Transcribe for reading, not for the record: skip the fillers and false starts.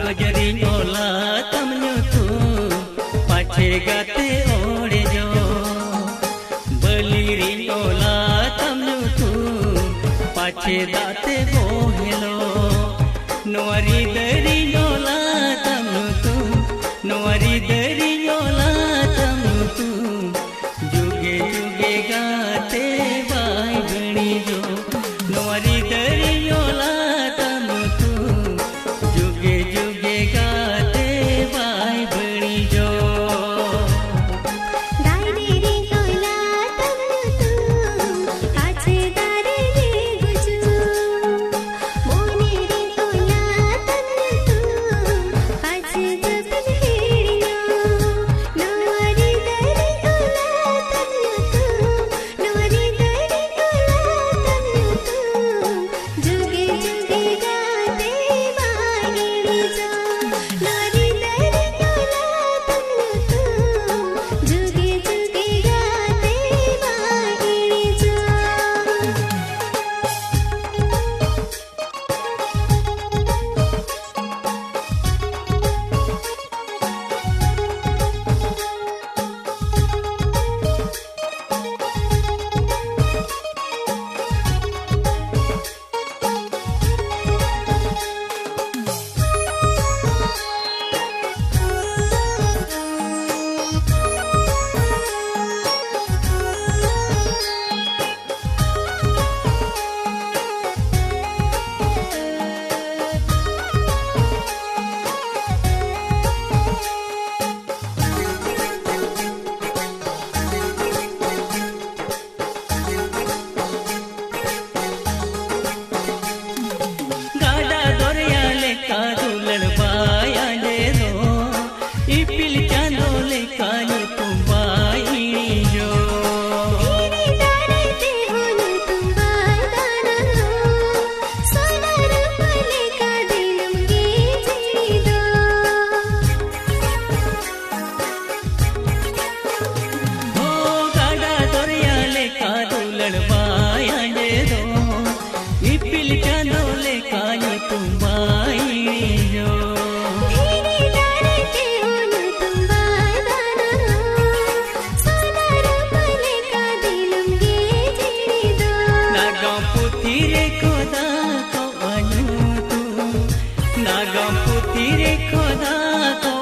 गजरी ओला तमन्यू तू पाछे गाते ओढ़े जो बलिरी ओला तमन्यू तू पाछे दाते बोहेलो नोरी दरी ओला तमन्यू तू नोरी दरी ओला तमन्यू तू जुगे जुगे गाते बाई गणी जो नोरी दरी ओला तमन्यू तू जुगे जुगे गाते बाई बड़ी जो दायरी ओला तमन्यू तू पाछे दारे रे गुजू मोनेरी ओला तमन्यू तू पाछे जबन हेड़ियो नोरी दरी ओला तमन्यू तू नोरी दरी ओला तमन्यू तू जुगे जुगे गाते बागेड़ी जो नोरी दरी ओला तमन्यू तू जुगे जुगे गाते बागेड़ी जो गाडा दोरिया लेका दुलड़ बाया ले दो इपिल चांदो लेका ये तुम बाई जो तेरी दारते होनु तुम बादाना लो सोनार पले का दिलम गे जेड़ी दो हो गाडा दोरिया लेका दुलड़ बाया ले दो इपिल चांदो लेका ये तुम बाई जो तेरी दारते होनु तुम बादाना लो सोनार पले का दिलम गे जेड़ी दो नागा पुती रे खोदा को बनू तू नागा पुती रे खोदा को